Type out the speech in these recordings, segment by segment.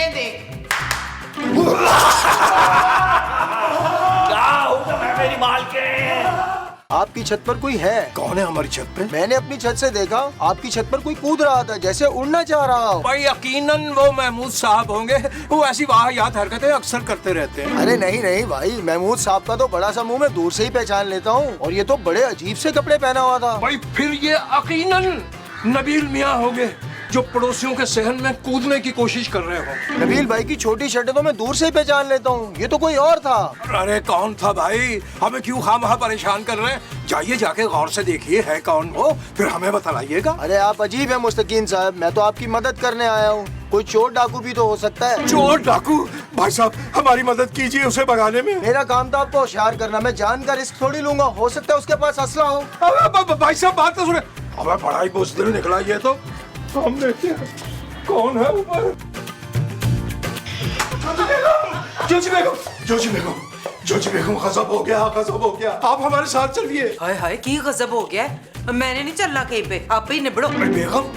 ये देख। क्या हुक्म है मेरी मालकिन? आपकी छत पर कोई है? कौन है हमारी छत पे? मैंने अपनी छत से देखा, आपकी छत पर कोई कूद रहा था जैसे उड़ना चाह रहा हो। भाई यकीनन वो महमूद साहब होंगे, वो ऐसी वाहियात हरकतें अक्सर करते रहते हैं। अरे नहीं नहीं भाई, महमूद साहब का तो बड़ा सा मुंह मैं दूर से ही पहचान लेता हूँ, और ये तो बड़े अजीब से कपड़े पहना हुआ था। भाई फिर ये यकीनन नबील मियाँ होंगे जो पड़ोसियों के सहन में कूदने की कोशिश कर रहे हो। नबील भाई की छोटी शर्टें तो मैं दूर से ही पहचान लेता हूँ, ये तो कोई और था। अरे कौन था भाई? हमें क्यों खामखा परेशान कर रहे हैं? जाइए जाके गौर से देखिए है कौन वो, फिर हमें बतलाइएगा। अरे आप अजीब है मुस्तकीन साहब, मैं तो आपकी मदद करने आया हूँ। कोई चोर डाकू भी तो हो सकता है। चोर डाकू? भाई साहब हमारी मदद कीजिए उसे भगाने में। मेरा काम तो आपको होशियार करना, मैं जान का रिस्क थोड़ी लूंगा, हो सकता है उसके पास असला हो। भाई साहब बात तो सुने। हमें बड़ा ही बुज़दिल निकला ये तो। हम देखते हैं कौन है ऊपर। जोजी बेगम गजब हो गया, गजब हो गया। आप हमारे साथ चलिए। हाय हाय की गजब हो गया है? मैंने नहीं चलना कहीं पे, आप ही निबड़ो। बेगम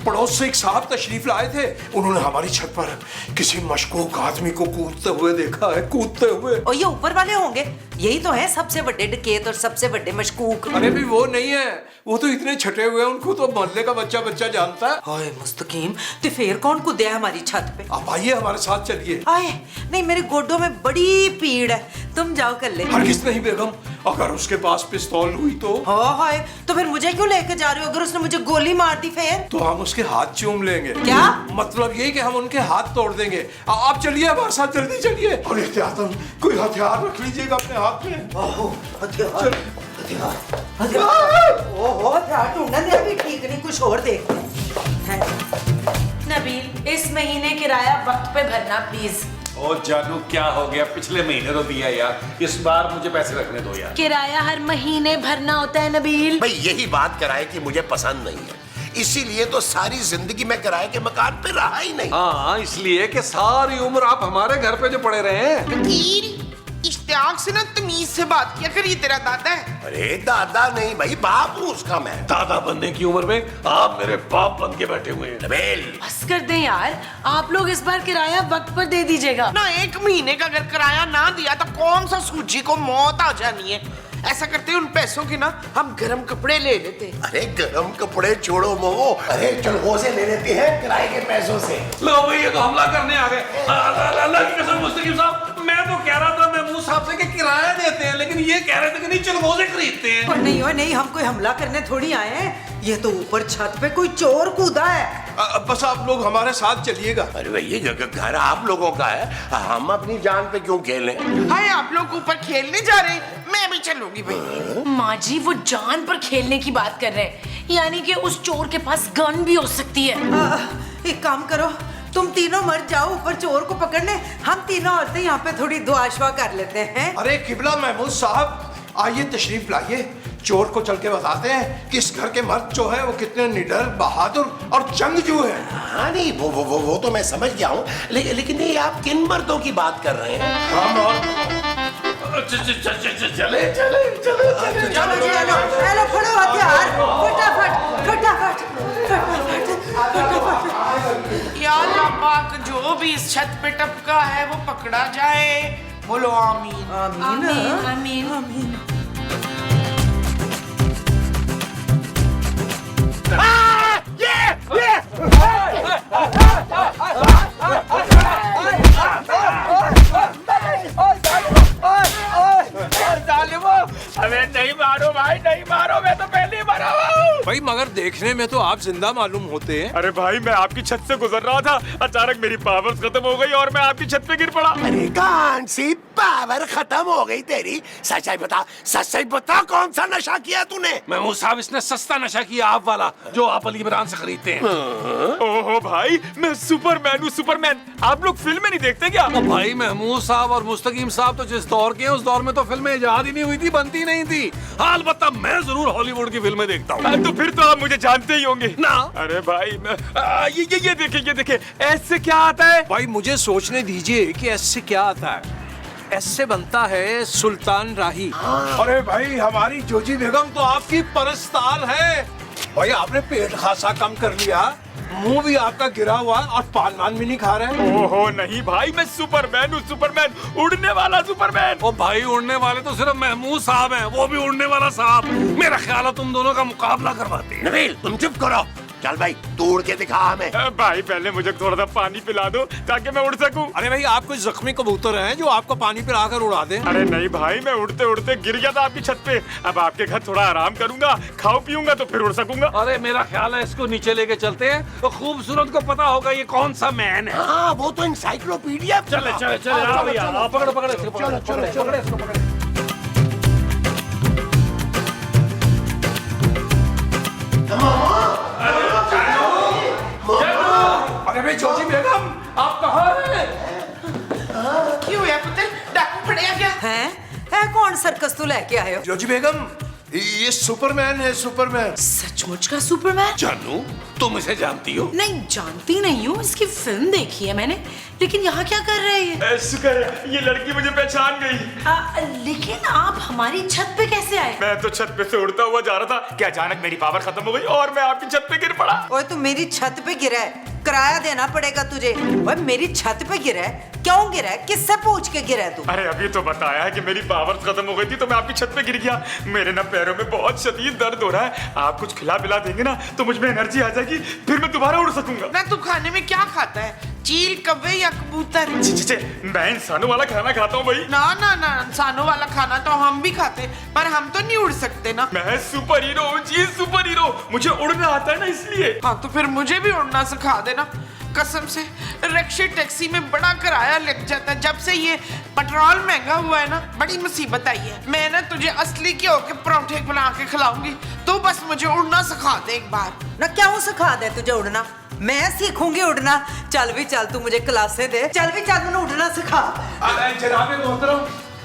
पड़ोस से एक साहब तशरीफ लाए थे, उन्होंने हमारी छत पर किसी मशकूक आदमी को कूदते हुए देखा है, कूदते हुए। और ये ऊपर वाले होंगे, यही तो है सबसे बड़े डकैत और सबसे बड़े मशकूक। अरे भी वो नहीं है, वो तो इतने छटे हुए हैं, उनको तो मोहल्ले का बच्चा बच्चा जानता है। हाय मुस्तकीम, तो फिर कौन कूदया हमारी छत पे? आप आइए हमारे साथ चलिए। आए नहीं, मेरे गोडों में बड़ी पीड़ है, तुम जाओ कर ले। हरगिज़ नहीं बेगम, अगर उसके पास पिस्तौल हुई तो? हाय, तो फिर मुझे क्यों लेके जा रहे हो? अगर उसने मुझे गोली मार दी फिर? तो हम उसके हाथ चूम लेंगे। क्या मतलब ये कि हम उनके हाथ तोड़ देंगे। आप चलिए हमारे साथ, जल्दी चलिए। और एहतियातन कोई हथियार रख लीजिएगा अपने हाथ में। हथियार हथियार ढूंढना अभी ठीक नहीं, कुछ और देखते हैं। नबील, इस महीने किराया वक्त पे भरना प्लीज। ओ जानू क्या हो गया? पिछले महीने तो दिया यार, इस बार मुझे पैसे रखने दो यार। किराया हर महीने भरना होता है नबील। भाई यही बात किराए की मुझे पसंद नहीं है, इसीलिए तो सारी जिंदगी मैं किराए के मकान पे रहा ही नहीं। हाँ, इसलिए कि सारी उम्र आप हमारे घर पे जो पड़े रहे हैं। इश्तियाक से ना तमीज से बात किया कर, ये तेरा दादा है। अरे दादा नहीं भाई, बाप हूँ उसका मैं। दादा बनने की उम्र में आप मेरे बाप बन के बैठे हुए हैं। नबील बस कर दें यार, आप लोग इस बार किराया वक्त पर दे दीजिएगा ना, 1 महीने का अगर किराया ना दिया तो कौन सा सूजी को मौत आ जानी है। ऐसा करते उन पैसों के ना हम गर्म कपड़े ले लेते। अरे गरम कपड़े छोड़ो मोमो, अरे चलो से ले लेते हैं किराए के पैसों से। लो भाई, ये तो हमला करने आ गए। अल्लाह की कसम मुस्तकीम साहब, मैं तो कह रहा था महमूद साहब से कि किराया देते हैं, लेकिन ये कह रहे थे कि नहीं चलगोजे खरीदते हैं। और नहीं हो नहीं, हम कोई हमला करने थोड़ी आए हैं, ये तो ऊपर छत पे कोई चोर कूदा है। बस आप लोग हमारे साथ चलिएगा। अरे भाई ये घर आप लोगों का है, हम अपनी जान पे क्यों खेलें? हाय, आप लोग ऊपर खेलने जा रहे हैं, मैं भी चलूंगी भाई। माँ जी, वो जान पर खेलने की बात कर रहे हैं, यानी कि उस चोर के पास गन भी हो सकती है। एक काम करो, तुम तीनों मर जाओ ऊपर चोर को पकड़ने, हम तीनों औरतें यहाँ पे थोड़ी दुआ शुआ कर लेते हैं। अरे किबला महमूद साहब, आइए तशरीफ लाइए, चोर को चल के बताते हैं कि इस घर के मर्द जो है वो कितने निडर, बहादुर और जंगजू है। हाँ नहीं, वो तो मैं समझ गया हूँ, लेकिन ये आप किन मर्दों की बात कर रहे हैं? हम चले चलो फड़ो हथियार, फटाफट फटाफट फटाफट फटाफट। या अल्लाह पाक, जो भी इस छत पे टपका है वो पकड़ा जाए। बोलो आमीन। आमीन आमीन। आमीन। अरे नहीं मारो भाई, नहीं मारो, मैं तो पहले ही मरा हूँ। भाई मगर देखने में तो आप जिंदा मालूम होते हैं। अरे भाई मैं आपकी छत से गुजर रहा था, अचानक मेरी पावर्स खत्म हो गई और मैं आपकी छत पे गिर पड़ा। अरे कौन सी पावर खत्म हो गई तेरी? सच सच बता कौन सा नशा किया तूने? महमूद साहब, इसने सस्ता नशा किया आप वाला, जो आप अली इमरान से खरीदते हैं। ओहो भाई, मैं सुपरमैन हूँ, सुपरमैन। आप लोग फिल्में नहीं देखते क्या? भाई महमूद साहब और मुस्तकीम साहब तो जिस दौर के हैं, उस दौर में तो फिल्में इजाद ही नहीं हुई थी, बनती नहीं थी। हाँ, अलबत्ता मैं जरूर हॉलीवुड की फिल्में देखता हूँ। तो फिर तो आप मुझे जानते ही होंगे ना। अरे भाई ये देखिए ऐसे क्या आता है? भाई मुझे सोचने दीजिए कि ऐसे क्या आता है। ऐसे बनता है सुल्तान राही। अरे भाई, हमारी जोजी बेगम तो आपकी परस्तार है। भाई आपने पेट खासा कम कर लिया, मुंह भी आपका गिरा हुआ है और पान वान भी नहीं खा रहे हैं। ओहो नहीं भाई, मैं सुपरमैन हूँ, सुपरमैन, उड़ने वाला सुपरमैन। ओ भाई, उड़ने वाले तो सिर्फ महमूद साहब हैं, वो भी उड़ने वाला साहब। मेरा ख्याल है तुम दोनों का मुकाबला करवाते हैं। नबील तुम चुप करो, चल भाई तू उड़ के दिखा हमें। भाई पहले मुझे थोड़ा सा पानी पिला दो ताकि मैं उड़ सकूं। अरे भाई, आप कोई जख्मी कबूतर हैं जो आपको पानी पिलाकर उड़ा दे? अरे नहीं भाई, मैं उड़ते उड़ते गिर गया था आपकी छत पे। अब आपके घर थोड़ा आराम करूंगा, खाओ पीऊंगा तो फिर उड़ सकूंगा। अरे मेरा ख्याल है इसको नीचे लेके चलते हैं, तो खूबसूरत को पता होगा ये कौन सा मैन है। हाँ वो तो इंसाइक्लोपीडिया। चले चले चले, आओ भैया, आओ, पकड़ो पकड़ो इसको, पकड़ो, पकड़ो इसको, पकड़ो। अरे भाई जोजी बेगम, आप कहाँ हैं? क्यों है पुत्र, डाकू पड़े क्या? हैं? है कौन सर्कस तू लेके आए हो? जोजी बेगम, ये सुपरमैन है, सुपरमैन। सचमुच का सुपरमैन? जानू, तुम इसे जानती हो? नहीं जानती नहीं हूँ, इसकी फिल्म देखी है मैंने, लेकिन यहाँ क्या कर रहे हैं? शुक्र है ये लड़की मुझे पहचान गई। लेकिन आप हमारी छत पे कैसे आए? मैं तो छत पे से उड़ता हुआ जा रहा था कि अचानक मेरी पावर खत्म हो गई और मैं आपकी छत पे गिर पड़ा। ओए तू मेरी छत पे गिरा है, किराया देना पड़ेगा तुझे। ओए मेरी छत पे गिरा है, क्यों गिरा है, किससे पूछ के गिरा है तू? अरे अभी तो बताया है कि मेरी पावर खत्म हो गई थी तो मैं आपकी छत पे गिर गया। मेरे ना पैरों में बहुत शदीद दर्द हो रहा है, आप कुछ खिला पिला देंगे ना तो मुझ में एनर्जी आ जाएगी, फिर मैं दोबारा उड़ सकूंगा। ना तू खाने में क्या खाता है, चील, कौवे या कबूतर? मैं इंसानों वाला खाना खाता हूँ भाई। ना ना ना, इंसानों वाला खाना तो हम भी खाते, पर हम तो नहीं उड़ सकते ना। मैं सुपर हीरो हूँ जी, सुपर हीरो, मुझे उड़ना आता है ना इसलिए। हाँ तो फिर मुझे भी उड़ना सिखा देना। कसम से रिक्शे टैक्सी में बड़ा किराया लग जाता है। जब से ये पेट्रोल महंगा हुआ है ना, बड़ी मुसीबत आई है। मैं ना तुझे असली के होके परांठे बना के खिलाऊंगी, तो बस मुझे उड़ना सिखा दे एक बार। ना क्यों सिखा दे तुझे उड़ना? मैं सीखूंगी उड़ना। चल भी चल, तू मुझे क्लासे दे। चल भी चल, मुझे उड़ना सिखा। अरे जनाब मोहतरम,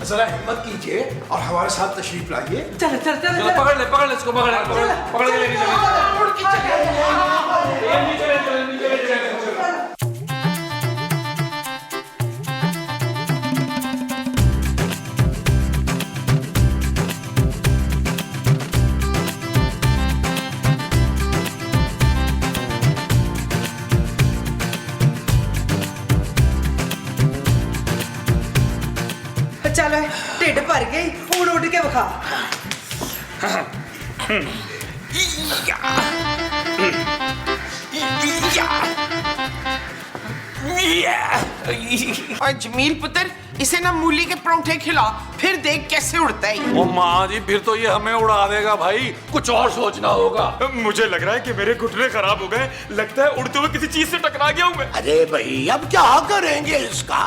जरा हिम्मत कीजिए और हमारे साथ तशरीफ लाइए। चल चल चल चलो पकड़ ले इसको, पकड़ के लेके चले। उड़ के चले। चलो ढिड भर गई, उड़ उड़ के बखा। और जमील पुत्र, इसे ना मूली के परांठे खिला, फिर देख कैसे उड़ता है। ओ माँ जी, फिर तो ये हमें उड़ा देगा भाई, कुछ और सोचना होगा। मुझे लग रहा है कि मेरे घुटने खराब हो गए, लगता है उड़ते हुए किसी चीज से टकरा गया हूँ मैं। अरे भाई अब क्या करेंगे इसका?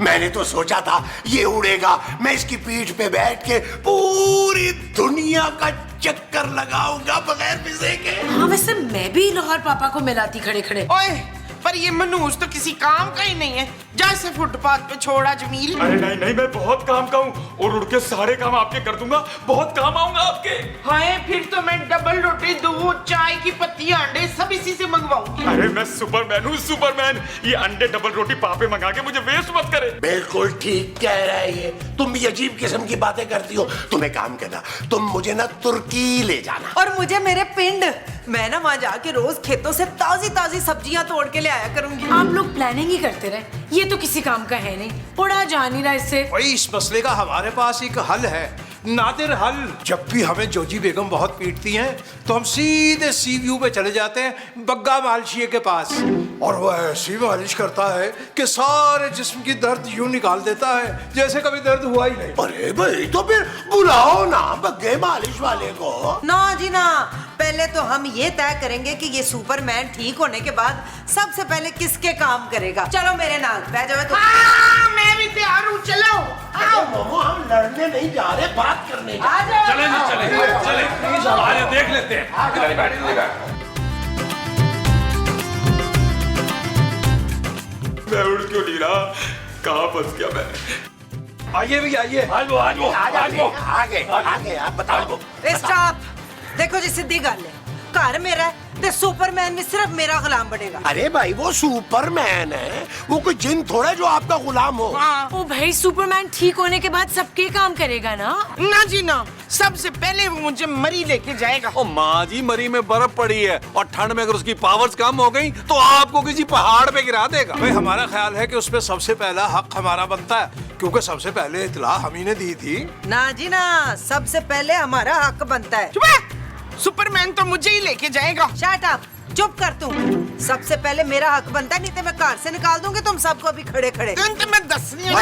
मैंने तो सोचा था ये उड़ेगा, मैं इसकी पीठ पे बैठ के पूरी दुनिया का चक्कर लगाऊंगा बगैर विज़े के। हाँ वैसे मैं भी लाहौर पापा को मिलाती खड़े खड़े। ओए पर ये मनूस तो किसी काम का ही नहीं है, जैसे फुटपाथ पे छोड़ा जमील। अरे नहीं नहीं, मैं बहुत काम का हूँ और उड़ के सारे काम आपके कर दूंगा, बहुत काम आऊंगा आपके। हाय फिर तो मैं डबल रोटी, दूध, चाय की पत्ती, अंडे सब इसी से मंगवाऊंगी। अरे मैं सुपरमैन हूँ, सुपरमैन। ये अंडे डबल रोटी पापे मंगा के मुझे वेस्ट मत करे। बिल्कुल ठीक कह रहा है ये, तुम भी अजीब किस्म की बातें करती हो। तुम एक काम करना, तुम मुझे ना तुर्की ले जाना। और मुझे मेरे पिंड, मैं ना वहाँ जाके रोज खेतों से ताजी ताजी सब्जियां तोड़ के ले आया करूंगी। आप लोग प्लानिंग ही करते रहे, ये तो किसी काम का है नहीं, उड़ा जा नहीं रहा इससे। भाई इस मसले का हमारे पास एक हल है, नादिर हल। जब भी हमें जोजी बेगम बहुत पीटती हैं तो हम सीधे सी व्यू पे चले जाते हैं बग्गा मालशिए के पास, और वो ऐसी मालिश करता है कि सारे जिस्म की दर्द यूं निकाल देता है जैसे कभी दर्द हुआ ही नहीं। अरे भाई तो फिर बुलाओ ना बग्गे मालिश वाले को। ना जी ना, पहले तो हम ये तय करेंगे कि ये सुपरमैन ठीक होने के बाद सबसे पहले किसके काम करेगा। चलो मेरे नाल बैठ जाओ। तो मैं भी तैयार हूँ, चलो। मोमो हम लड़ने नहीं जा रहे, बात करने जा रहे। चले प्लीज आजा, देख लेते हैं। इधर बैठ, इधर बैठ। मैं उड़ क्यों नहीं रहा, कहाँ फंस गया मैं? आइए भी आइए। आजो आजो आगे आगे आप बताओ। स्टॉप। देखो जी सीधी गल है, घर मेरा है, ते सुपरमैन भी सिर्फ मेरा गुलाम बनेगा। अरे भाई वो सुपरमैन है, वो कोई जिन थोड़ा है जो आपका गुलाम हो। ओ भाई, सुपरमैन ठीक होने के बाद सबके काम करेगा ना? ना जी ना, सबसे पहले वो मुझे मरी लेके जाएगा। ओ माँ जी, मरी में बर्फ पड़ी है और ठंड में अगर उसकी पावर्स कम हो गई तो आपको किसी पहाड़ पे गिरा देगा। भाई हमारा ख्याल है कि उसमें सबसे पहला हक हमारा बनता है, क्योंकि सबसे पहले इतला हम ही ने दी थी। ना जी ना, सबसे पहले हमारा हक बनता है। चुप है! सुपरमैन तो मुझे ही लेके जाएगा। शट अप, चुप कर तू। सबसे पहले मेरा हक बनता है, नहीं तो मैं कार से निकाल दूंगी तुम सबको अभी खड़े खड़े। तो मैं दस नहीं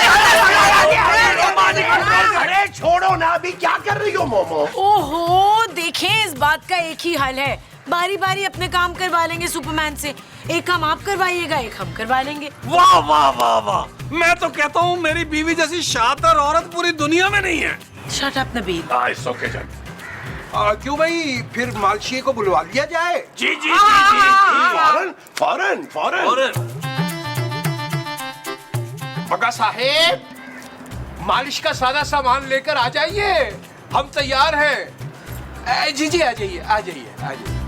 अरे छोड़ो ना, अभी क्या कर रही हो मोमो? ओहो, देखें, इस बात का एक ही हल है, बारी बारी अपने काम करवा लेंगे सुपरमैन से। एक काम आप करवाइएगा, एक हम करवा लेंगे। वाह वाह वाह वाह, मैं तो कहता हूँ मेरी बीवी जैसी शातिर औरत पूरी दुनिया में नहीं है। Shut up Nabeel. क्यों भाई, फिर मालशीए को बुलवा लिया जाए? जी जी जी जी, फौरन फौरन फौरन। और बगा साहेब, मालिश का सारा सामान लेकर आ जाइए, हम तैयार हैं। जी जी, आ जाइए आ जाइए आ जाइए।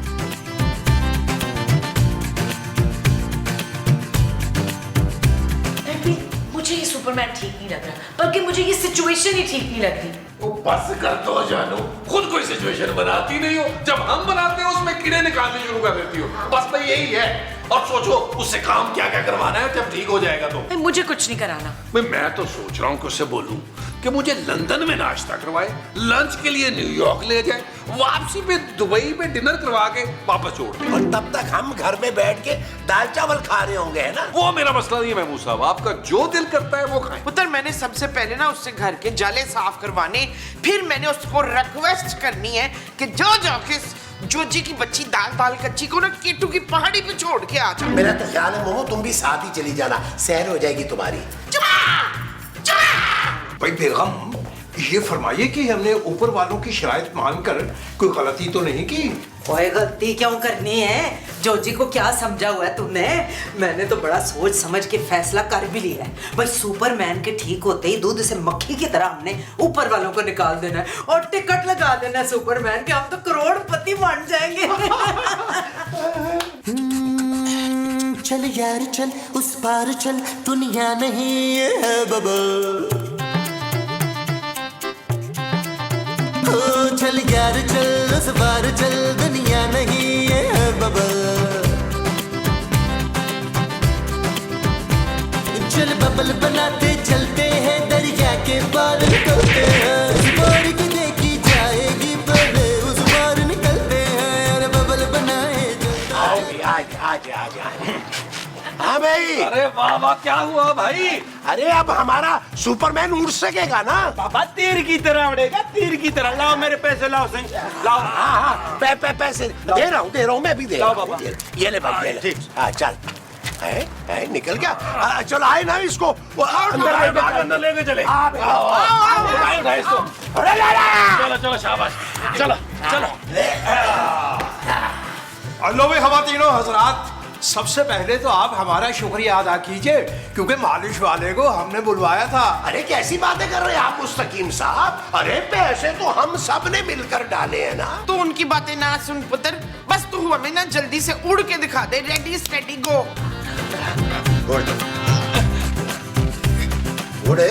मुझे ये सुपरमैन ठीक नहीं लग रहा, बल्कि मुझे ये सिचुएशन ही ठीक नहीं लग रही। बस कर दो जानू, खुद कोई सिचुएशन बनाती नहीं हो, जब हम बनाते हो उसमें कीड़े निकालने शुरू कर देती हो। बस तो यही है, और सोचो उससे काम क्या क्या करवाना है जब ठीक हो जाएगा तो। मुझे कुछ नहीं कराना। मैं तो सोच रहा हूँ कि उससे बोलूं कि मुझे लंदन में नाश्ता करवाए, लंच के लिए न्यूयॉर्क ले जाए, वापसी पे दुबई में डिनर करवा के वापस छोड़ दे। और तब तक हम घर में बैठ के दाल चावल खा रहे होंगे, है ना? वो मेरा मसला नहीं है महमूद साहब, आपका जो दिल करता है वो खाएं। पुत्र, मैंने सबसे पहले ना उससे घर के जाले साफ करवाने, फिर मैंने उसको रिक्वेस्ट करनी है कि जो जाके जोजी की बच्ची दाल कच्ची को ना केटू की पहाड़ी पे छोड़ के आ जाओ। मेरा तो ख्याल है मोमो, तुम भी साथ ही चली जाना, सैर हो जाएगी तुम्हारी। भाई बेगम, ये फरमाइए कि हमने ऊपर वालों की शराइत मानकर कोई गलती तो नहीं की? कोई गलती क्यों करनी है? जोजी को क्या समझा हुआ है तुमने? मैंने तो बड़ा सोच समझ के फैसला कर भी लिया है। भाई सुपरमैन के ठीक होते ही दूध से मक्खी की तरह हमने ऊपर वालों को निकाल देना है और टिकट लगा देना है सुपरमैन के, हम तो करोड़पति बन जाएंगे। चल यार चल, उस पार चल, दुनिया नहीं है बबल। चल यार चल, उस पार चल, दुनिया नहीं है बबल। चल बबल बनाते चलते हैं, दरिया के पार निकलते हैं। उस पार की देखी जाएगी पहले, उस पार निकलते हैं। अरे बबल बनाए हाँ भाई। अरे वाह वाह, क्या हुआ भाई? अरे अब हमारा सुपरमैन उड़ सकेगा ना? पापा तीर की तरह उड़ेगा, तीर की तरह। लाओ मेरे पैसे, लाओ सही, लाओ। हाँ पैसे दे रहा हूँ, मैं भी दे रहा हूँ। ये ले बाबा, ये ले। हाँ चल, है निकल गया। चलो आए ना इसको अंदर लेके चले। चलो चलो, शाबाश, चलो चलो। अल्लाह भाई, खवातीनो हजरात, सबसे पहले तो आप हमारा शुक्रिया अदा कीजिए, क्योंकि मालिश वाले को हमने बुलवाया था। अरे कैसी बातें कर रहे हैं आप मुस्तकीम साहब? अरे पैसे तो हम सब ने मिलकर डाले हैं ना। तो उनकी बातें ना सुन पुत्र, बस तू हमें ना जल्दी से उड़ के दिखा दे। रेडी स्टेडी गो। उड़े।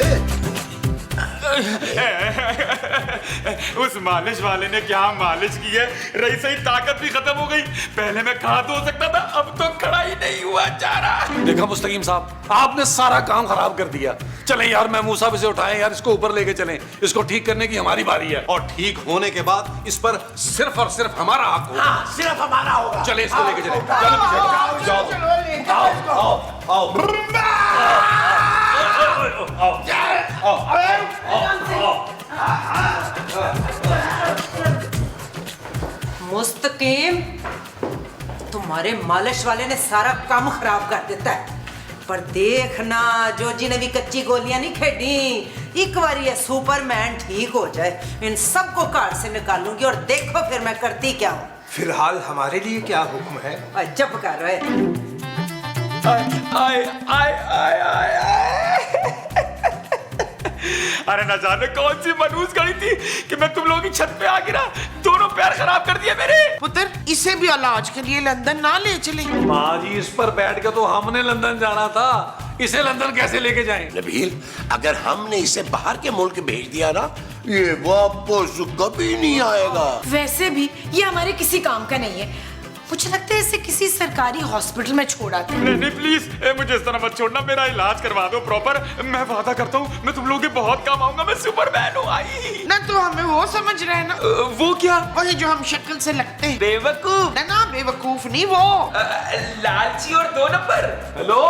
उस मालिश वाले ने क्या मालिश की है, रही सही ताकत भी खत्म हो गई। पहले मैं खड़ा तो हो सकता था, अब तो खड़ा ही नहीं हुआ जा रहा। देखा मुस्तकीम साहब, आपने सारा काम खराब कर दिया। चलें यार, महमूद साहब इसे उठाएं यार, इसको ऊपर लेके चलें। इसको ठीक करने की हमारी बारी है, और ठीक होने के बाद इस पर सिर्फ और सिर्फ हमारा हक होगा। हाँ, सिर्फ हमारा होगा। चले इसको लेके चले। चलो पीछे जाओ, आओ। मुस्तकीम, तुम्हारे मालिश वाले ने सारा काम खराब कर देता है। पर देखना, जोजी ने भी कच्ची गोलियां नहीं खेडी। एक बार ये सुपरमैन ठीक हो जाए, इन सबको कार से निकालूंगी और देखो फिर मैं करती क्या हूँ। फिलहाल हमारे लिए क्या हुक्म है? अजब कर रहे। आए आए आए आए आए। अरे न जाने कौन सी मनहूस गई थी कि मैं तुम लोगों की छत पे आ गिरा, दोनों पैर खराब कर दिए मेरे। पुत्र, इसे भी इलाज के लिए लंदन ना ले चले। माँ जी, इस पर बैठ के तो हमने लंदन जाना था, इसे लंदन कैसे लेके जाएं? नबील, अगर हमने इसे बाहर के मुल्क भेज दिया ना, ये वापस कभी नहीं आएगा। वैसे भी ये हमारे किसी काम का नहीं है। मुझे लगता है इसे किसी सरकारी हॉस्पिटल में छोड़ा था। नहीं प्लीज, मुझे इस तरह मत छोड़ना, मेरा इलाज करवा दो प्रॉपर। मैं वादा करता हूँ मैं तुम लोगों के बहुत काम आऊंगा। मैं सुपरमैन हूँ। आई ना तो हमें वो समझ रहे हैं ना, वो क्या? वही जो हम शक्ल से लगते हैं। बेवकूफ। ना बेवकूफ नहीं, वो लालची और 2 नंबर। हेलो,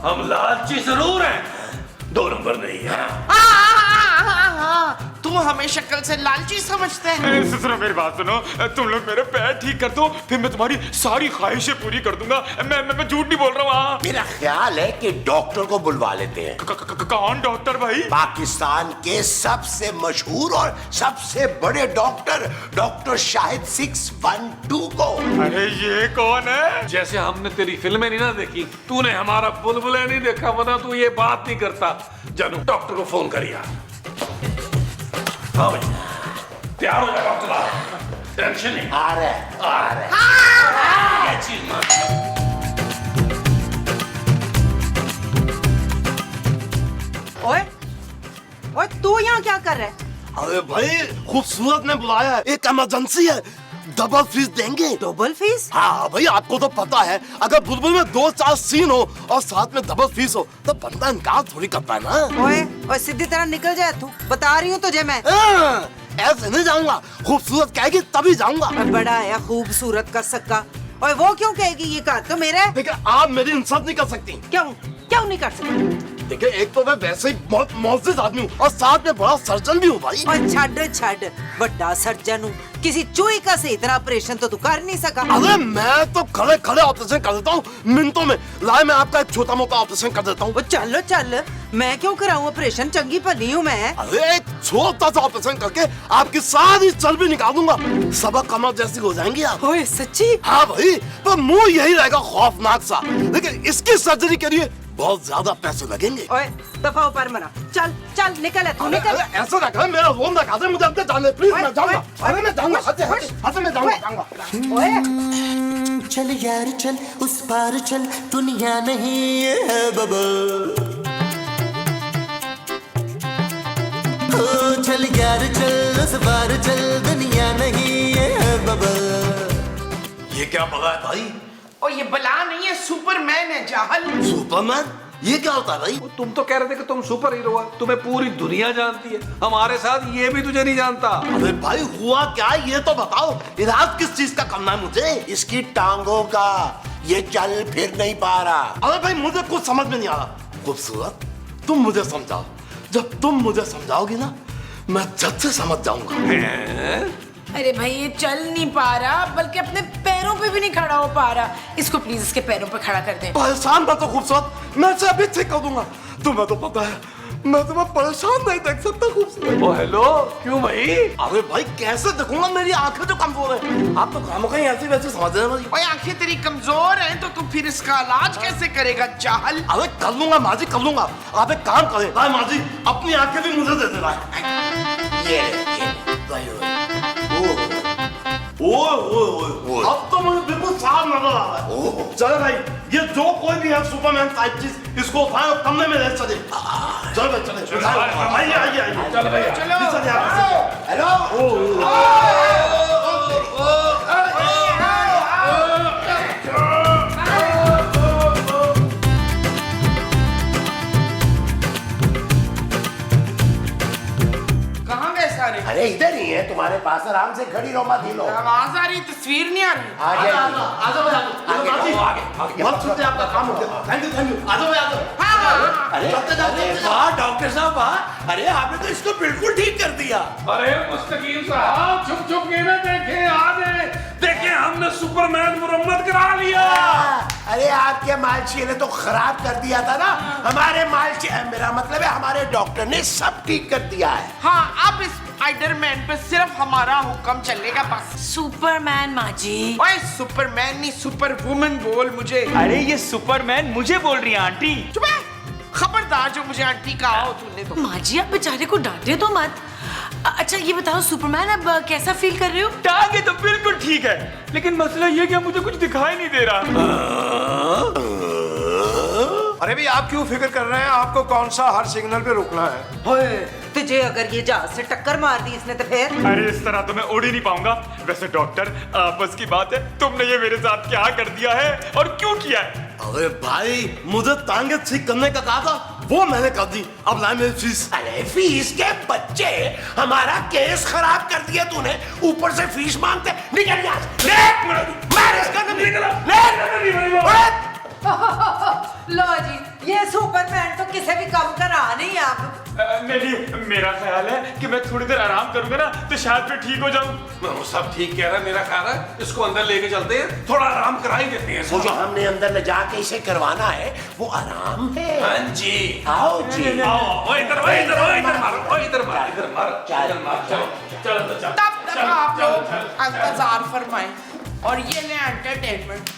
हम लालची जरूर हैं, 2 नंबर नहीं है। तू हमें शक्ल से लालची समझते हैं। सुनो मेरी बात सुनो, तुम लोग मेरे पैर ठीक कर दो, फिर मैं तुम्हारी सारी ख्वाहिशें पूरी कर दूंगा। मैं झूठ नहीं बोल रहा हूँ। मेरा ख्याल है कि डॉक्टर को बुलवा लेते हैं। कौन डॉक्टर भाई? पाकिस्तान के सबसे मशहूर और सबसे बड़े डॉक्टर शाहिद 612 को। अरे ये कौन है? जैसे हमने तेरी फिल्में नहीं ना देखी, तूने हमारा बुलबुले नहीं देखा, वरना तू ये बात नहीं करता। जानू, डॉक्टर को फोन करिए। हाँ भाई, तैयार हो जा डॉक्टर, टेंशन नहीं। आ रहा है। क्या चीज मार? ओए ओए, तू यहाँ क्या कर रहा है? अरे भाई, खूबसूरत ने बुलाया है, एक इमरजेंसी है, डबल फीस देंगे। Double fees? हाँ भाई, आपको तो पता है, अगर बुलबुल में 2-4 सीन हो और साथ में डबल फीस हो तो बंदा इनकार थोड़ी करता है ना। ओए सीधी तरह निकल जाए तू, बता रही हूँ तुझे मैं। ऐसे नहीं जाऊंगा, खूबसूरत कहेगी तभी जाऊंगा। बड़ा है खूबसूरत का सक्का। ओए वो क्यों कहेगी? ये कार तो मेरा है। देखिए, आप मेरी इंसल्ट नहीं कर सकती। क्यों नहीं कर सकती? देखिए, एक तो मैं वैसे ही बहुत मौजूद आदमी हूँ और साथ में बड़ा सर्जन भी हूँ भाई। और छड़ बड़ा सर्जन हूँ, किसी चूहे का से इतना ऑपरेशन तो तू कर नहीं सका। अरे मैं तो खड़े खड़े ऑपरेशन कर देता हूँ मिनटों में। लाए, मैं आपका एक छोटा मोटा ऑपरेशन कर देता हूँ। वो चल, मैं क्यों कराऊं ऑपरेशन? चंगी भली हूँ मैं। अरे एक छोटा सा ऑपरेशन करके आपकी सारी चर्बी निकाल दूंगा, सबक कमर जैसी हो जाएंगी आप। ओए सच्ची? हाँ भाई, पर मुंह यही रहेगा खौफनाक सा, लेकिन इसकी सर्जरी के लिए बहुत ज्यादा पैसे लगेंगे। ओए दफा ऊपर मना, चल निकल है तू, निकल। ऐसा ना कर, मेरा रोम ना खा दे, मुझे अंदर जाने प्लीज। मैं जाऊंगा, अरे मैं जाऊंगा, हंसे मैं जाऊंगा। चल यार चल, उस पार चल, दुनिया नहीं ये है बबल। ओ चल यार चल, उस पार चल, दुनिया नहीं ये है बबल। ये क्या बगा है भाई? और ये बला नहीं है, सुपरमैन है जाहल। सुपरमैन? ये क्या होता है भाई? तुम तो कह रहे थे कि तुम सुपर हीरो हो, तुम्हें पूरी दुनिया जानती है, हमारे साथ ये भी तुझे नहीं जानता। अरे भाई, हुआ क्या ये तो बताओ, इलाज किस चीज का करना है मुझे? इसकी टांगों का, ये चल फिर नहीं पा रहा। अरे भाई, मुझे कुछ समझ में नहीं आ रहा। खूबसूरत, तुम मुझे समझाओ, जब तुम मुझे समझाओगी ना, मैं झट से समझ जाऊंगा। अरे भाई ये चल नहीं पा रहा, बल्कि अपने पैरों पे भी नहीं खड़ा हो पा रहा। इसको प्लीज इसके पैरों पे खड़ा कर दे। परेशान मत हो खूबसूरत, मैं इसे अभी ठीक कर दूंगा। तुम्हें तो पता है, मैं तुम्हें परेशान नहीं देख सकता खूबसूरत। ओ हेलो, क्यों भाई? अरे भाई, कैसे देखूंगा? मेरी आंखें तो कमजोर है। आप तो खामों कहीं ऐसी वैसी समझ रहे हैं भाई। ओए आंखें तेरी कमजोर हैं तो तू फिर इसका इलाज कैसे करेगा जाहल? अरे कर लूंगा माँ जी, कर लूंगा। आप एक काम करें, भाई माँ जी, अपनी आंखें भी मुझे दे देना। अब तो मुझे बिल्कुल साफ नजर आ रहा है। चलो भाई, ये जो कोई भी है सुपरमैन टाइप चीज, इसको उठाए और कमरे में ले चले। चलो भाई, चले आइए। चलो भैया, हेलो। कहाँ गए सारे? अरे इधर ही है, तुम्हारे पास आराम से खड़ी रहो, मत हिलो। आवाज आ रही, तस्वीर नहीं आ रही। आगे बहुत शुक्रिया, आपका काम हो गया। Thank you. आ जाओ। अरे वाह डॉक्टर साहब, वाह! अरे आपने तो इसको बिल्कुल ठीक कर दिया। अरे मुस्तकीम साहब, छुप के ना देखे, देखे हमने सुपरमैन मुरम्मत करा लिया। अरे आपके मालची ने तो खराब कर दिया था ना, हमारे मालची, मेरा मतलब है हमारे डॉक्टर ने सब ठीक कर दिया है। हाँ, अब इस स्पाइडरमैन पे सिर्फ हमारा हुक्म चलेगा बस। सुपरमैन माँ जी। ओए सुपरमैन नहीं, सुपर वुमन बोल मुझे। अरे ये सुपरमैन मुझे बोल रही है आंटी। चुप है, खबरदार जो मुझे आंटी कहा हो तूने तो। माँ जी आप बेचारे को डांटे तो मत। अच्छा ये बताओ सुपरमैन, अब कैसा फील कर रहे हो? टांगे तो बिल्कुल ठीक है, लेकिन मसला ये कि मुझे कुछ दिखाई नहीं दे रहा। अरे भाई आप क्यों फिक्र कर रहे हैं? आपको कौन सा हर सिग्नल पे रुकना है? ओए, तुझे अगर ये जहाज से टक्कर मार दी इसने तो फिर? अरे इस तरह तो मैं उड़ ही नहीं पाऊंगा। वैसे डॉक्टर, आपस की बात है, तुमने ये मेरे साथ क्या कर दिया है और क्यों किया है? अरे भाई, मुझे टांगे ठीक करने का कहा था, वो मैंने कर दी। अब लाए मेरी फीस। अरे फीस के बच्चे, हमारा केस खराब कर दिया तूने, ऊपर से फीस मांगते। निकल यहाँ लो जी, ये सुपरमैन तो किसी भी काम का रहा नहीं आप। नहीं, मेरा ख्याल है कि मैं थोड़ी देर आराम करूंगा ना तो शायद फिर ठीक हो जाऊं। वो सब ठीक कह रहा है, मेरा ख्याल है इसको अंदर लेके चलते हैं, थोड़ा आराम करा ही देते हैं। वो जो हमने अंदर ले जाके इसे करवाना है वो आराम है। हाँ जी, आओ जी, आओ, इधर मारो, इधर मारो, चलो। तब तक आप लोग इंतजार फरमाएं और ये ले एंटरटेनमेंट।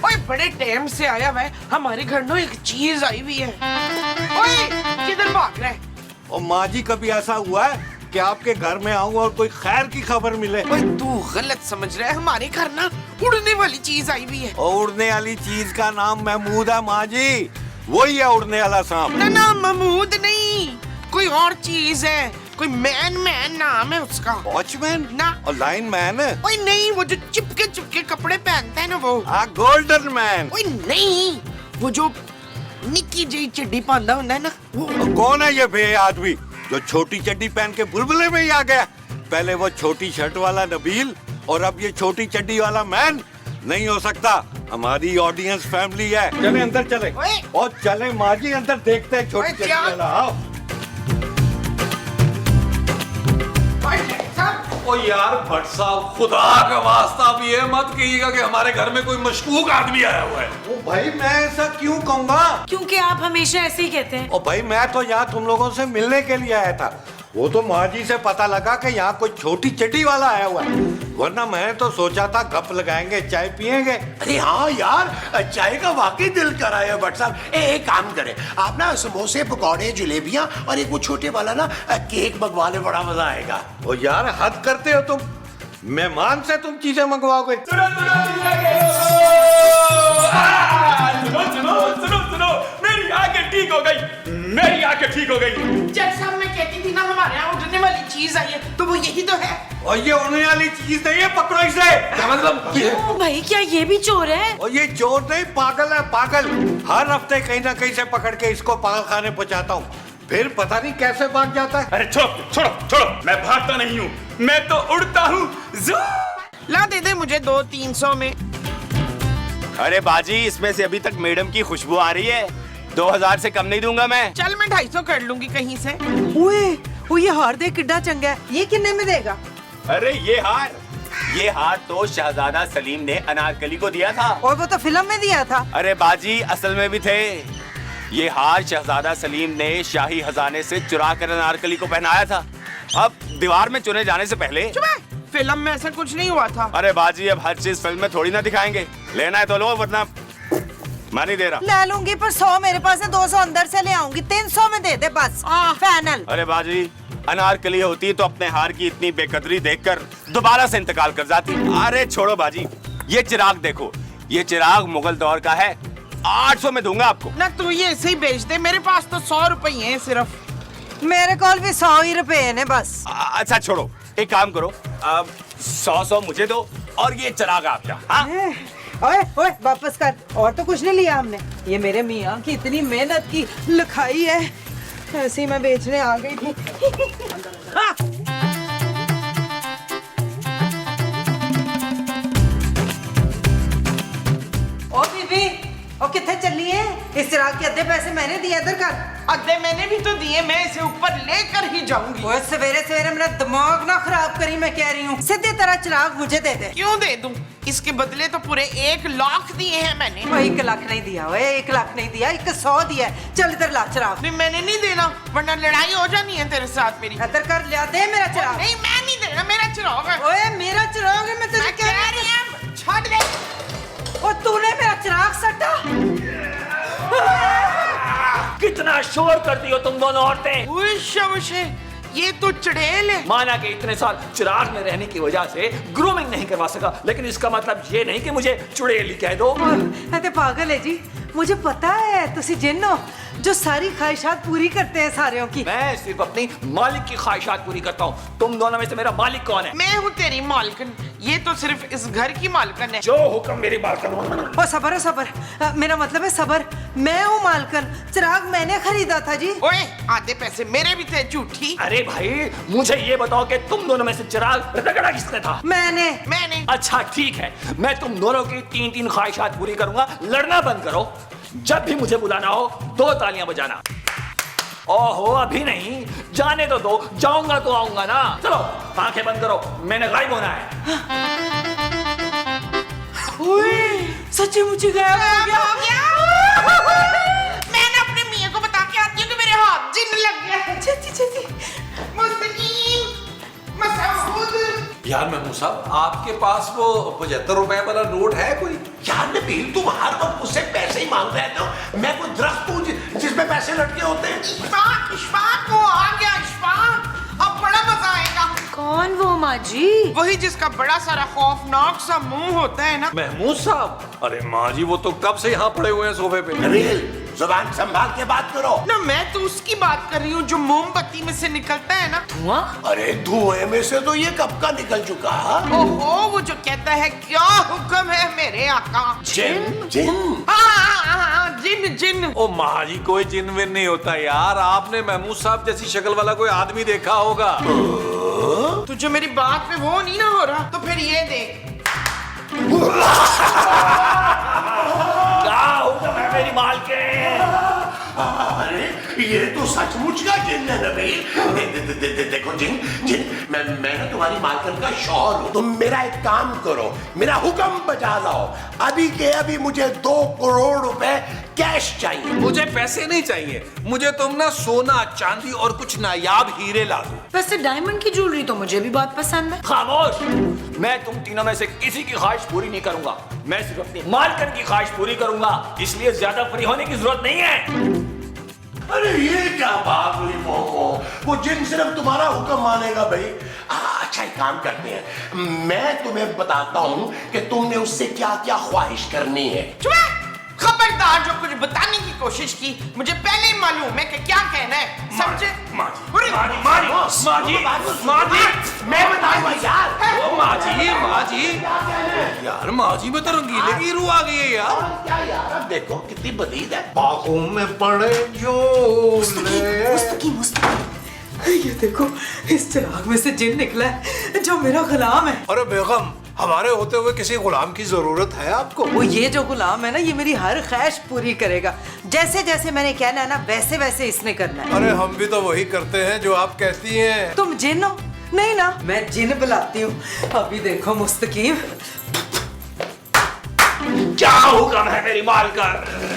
ओए बड़े टाइम से आया हुआ है, हमारे घर में एक चीज आई हुई है। ओए किधर भाग रहा है? और माँ जी, कभी ऐसा हुआ है कि आपके घर में आऊं और कोई खैर की खबर मिले? ओए तू गलत समझ रहा है, हमारे घर ना उड़ने वाली चीज आई हुई है। और उड़ने वाली चीज का नाम महमूद है माँ जी, वही है उड़ने वाला सांप। ना ना, महमूद नहीं, कोई और चीज है, कोई मैन नाम है उसका। वॉचमैन ना, और लाइन मैन। ओए नहीं, वो जो चिपके कपड़े पहनता है ना वो। Golden man. ओए नहीं, वो जो निक्की जी चड्डी पहनता होता है ना वो। कौन है ये बे आदमी जो छोटी चड्डी पहन के बुलबुले में ही आ गया? पहले वो छोटी शर्ट वाला नबील और अब ये छोटी चड्डी वाला मैन। नहीं हो सकता, हमारी ऑडियंस फैमिली है। चले अंदर चले। और चले माँ जी, अंदर देखते हैं छोटी चड्डी वाला। आओ। ओ यार भट्ट साहब, खुदा का वास्ता अब ये मत कहिएगा कि हमारे घर में कोई मशकूक आदमी आया हुआ है। ओ भाई, मैं ऐसा क्यों कहूँगा? क्योंकि आप हमेशा ऐसे ही कहते हैं। ओ भाई, मैं तो यहाँ तुम लोगों से मिलने के लिए आया था। वो तो माँ जी से पता लगा कि यहाँ कोई छोटी चड्डी वाला आया हुआ है, वरना मैं तो सोचा था गप लगाएंगे, चाय पियेंगे। अरे हाँ यार, चाय का वाकई दिल कर आया भट्ट साहब। एक काम करें, आप ना समोसे, पकौड़े, जलेबियां और एक वो छोटे वाला ना केक मंगवा ले, बड़ा मजा आएगा। ओ यार, हद करते हो तुम। मेहमान से तुम चीजें मंगवाओगे? सुनो, मेरी आंखें ठीक हो गई, मेरी आंखें ठीक हो गई। जैसा मैं कहती थी ना, हमारे यहाँ उड़ने वाली चीज आई है, तो वो यही तो है। और ये उड़ने वाली चीज नहीं है, पकड़ो इसे। क्या मतलब? ओ भाई, क्या ये भी चोर है? और ये चोर नहीं, पागल है, पागल। हर हफ्ते कहीं ना कहीं से पकड़ के इसको पागल खाने पहुंचाता हूँ, फिर पता नहीं कैसे भाग जाता है। अरे छोड़ो, मैं भागता नहीं हूँ, मैं तो उड़ता हूँ। ला दे मुझे 200-300 में। अरे बाजी, इसमें से अभी तक मैडम की खुशबू आ रही है। 2000 से कम नहीं दूंगा मैं। चल मैं 250 कर लूंगी कहीं से। ओए, ये हार दे किड्डा चंगा है, ये कितने में देगा? अरे ये हार तो शहजादा सलीम ने अनारकली को दिया था। और वो तो फिल्म में दिया था। अरे बाजी, असल में भी थे। ये हार शहजादा सलीम ने शाही खजाने से चुरा कर अनारकली को पहनाया था, अब दीवार में चुने जाने से पहले। फिल्म में ऐसा कुछ नहीं हुआ था। अरे बाजी, अब हर चीज फिल्म में थोड़ी ना दिखाएंगे। लेना है तो लो, वरना मैं नहीं दे रहा। ले लूंगी, पर 100 मेरे पास है, 200 अंदर से ले आऊंगी। 300 में दे दे बस, फाइनल। अरे बाजी, अनारकली होती तो अपने हार की इतनी बेकदरी देखकर दोबारा से इंतकाल कर जाती। अरे छोड़ो बाजी, ये चिराग देखो, ये चिराग मुगल दौर का है, 800 में दूंगा आपको। ना तू ये ऐसे ही बेच दे, मेरे पास तो 100 रुपए हैं सिर्फ। मेरे को भी 100 ही रुपए है बस। अच्छा छोड़ो, एक काम करो, 100 मुझे दो और ये चिराग आपका। हाँ? ओए वापस कर, और तो कुछ नहीं लिया हमने। ये मेरे मियाँ की इतनी मेहनत की लिखाई है, ऐसे ही मैं बेचने आ गई थी। ओ बीबी, ओ कितने चली है? इस चिराग के आधे पैसे मैंने दिए, इधर कर। आधे मैंने भी तो दिए, मैं इसे ऊपर लेकर ही जाऊंगी। ओए सवेरे सवेरे मेरा दिमाग ना खराब करी, मैं कह रही हूँ। सीधे तरह चिराग मुझे दे दे। क्यों दे दूं? इसके बदले तो पूरे 1 लाख दिए हैं मैंने। 1 लाख नहीं दिया, 1 लाख नहीं दिया, 100 दिया। चल इधर ला चिराग। नहीं मैंने नहीं देना, वरना लड़ाई हो जानी है तेरे साथ मेरी। इधर कर, लिया दे मेरा चिराग। नहीं मैं नहीं देना, मेरा चिराग है। ओए मेरा चिराग है, मैं तुझे मैं कह रही हूं, छोड़ दे। और तूने मेरा शोर करती हो तुम दोनों औरतें। ओए शमशे, ये तो चुड़ैल है। माना कि इतने साल चिराग में रहने की वजह से ग्रूमिंग नहीं करवा सका, लेकिन इसका मतलब ये नहीं कि मुझे चुड़ैली कह दो। अरे पागल है जी, मुझे पता है तुसी जिन हो जो सारी ख्वाहिशात पूरी करते हैं सारियों की। मैं सिर्फ अपनी मालिक की ख्वाहिशात पूरी करता हूँ। तुम दोनों में से मेरा मालिक कौन है? मैं हूँ तेरी मालकिन, ये तो सिर्फ इस घर की मालकिन है। जो हुक्म मेरी मालकिन। ओ सबर, मेरा मतलब है सबर, मैं हूँ मालकिन, चिराग मैंने खरीदा था जी। ओए, आधे पैसे मेरे भी थे झूठी। अरे भाई, मुझे ये बताओ कि तुम दोनों में से चिराग रगड़ा किसने था? मैंने। अच्छा ठीक है, मैं तुम दोनों की 3-3 ख्वाहिशात पूरी करूंगा। लड़ना बंद करो, जब भी मुझे बुलाना हो 2 तालियां बजाना। ओहो, अभी नहीं, जाने तो दो, जाऊंगा तो आऊंगा ना। चलो आंखें बंद करो, मैंने गायब होना है। सच्ची मुच्ची गायब हो गया। मैंने अपने मियाँ को बता के आती हूँ कि मेरे हाथ जिन लग गया। छेती। मुस्तकीम, मसूद। यार महमूद साहब, आपके पास वो 75 रुपए वाला नोट है कोई? यार नबील, तुम हर वक्त मुझसे पैसे ही मांग रहे हो। मैं कोई दरख्त हूँ जिसमें पैसे लटके होते हैं? इशफाक वो आ गया। इशफाक, अब बड़ा मजा आएगा। कौन वो माँ जी? वही जिसका बड़ा सारा खौफनाक सा मुंह होता है ना। महमूद साहब, अरे माँ जी, वो तो कब से यहाँ पड़े हुए हैं सोफे पे। नबील, जुबान संभाल के बात करो ना। मैं तो उसकी बात कर रही हूँ जो मोमबत्ती में से निकलता है ना धुआं। अरे धुएं में से तो ये कब का निकल चुका। ओहो, वो जो कहता है क्या हुक्म है मेरे आका। जिन जिन। हाँ, जिन। ओ माँ जी, कोई जिन विन नहीं होता यार। आपने महमूद साहब जैसी शक्ल वाला कोई आदमी देखा होगा। तुझे मेरी बात पे वो नहीं ना हो रहा, तो फिर ये देख। क्या हुक्म है मेरी मालकिन? अरे ये तो सचमुच का जिन है नबील। देखो जिन, मैं ना तुम्हारी मालकिन का शौहर हूँ। तुम मेरा एक काम करो, मेरा हुक्म बजा लाओ। अभी के अभी मुझे 2 करोड़ रुपए कैश चाहिए। मुझे पैसे नहीं चाहिए, मुझे तुम ना सोना चांदी और कुछ नायाब हीरे ला दो। वैसे डायमंड की ज्वेलरी तो मुझे भी बहुत पसंद है। खामोश, मैं तुम तीनों में से किसी की ख्वाहिश पूरी नहीं करूंगा। मैं सिर्फ अपनी मालकिन की ख्वाहिश पूरी करूंगा, इसलिए ज्यादा फ्री होने की जरूरत नहीं है। अरे ये क्या बात हुई मोको, वो जिन सिर्फ तुम्हारा हुक्म मानेगा भाई। अच्छा एक काम करते हैं, मैं तुम्हें बताता हूँ कि तुमने उससे क्या क्या ख्वाहिश करनी है। खबरदार, जो कुछ बताने की कोशिश की मुझे पहले ही मालूम है कि क्या कहना है, समझे? माँ जी, यार माँ जी में तो रंगीले की रूह आ गई है यार। क्या यार, अब देखो कितनी बदीद है। बाहों में पड़े जो ये देखो, इस चिराग में से जिन निकला है जो मेरा गुलाम है। अरे बेगम, हमारे होते हुए किसी गुलाम की जरूरत है आपको? वो ये जो गुलाम है ना, ये मेरी हर ख्वाहिश पूरी करेगा। जैसे जैसे मैंने कहना है ना, वैसे वैसे इसने करना है। अरे हम भी तो वही करते हैं जो आप कहती हैं। तुम जिन हो? नहीं ना, मैं जिन बुलाती हूँ। अभी देखो मुस्तकीम। क्या हुक्म है मेरी मालकिन?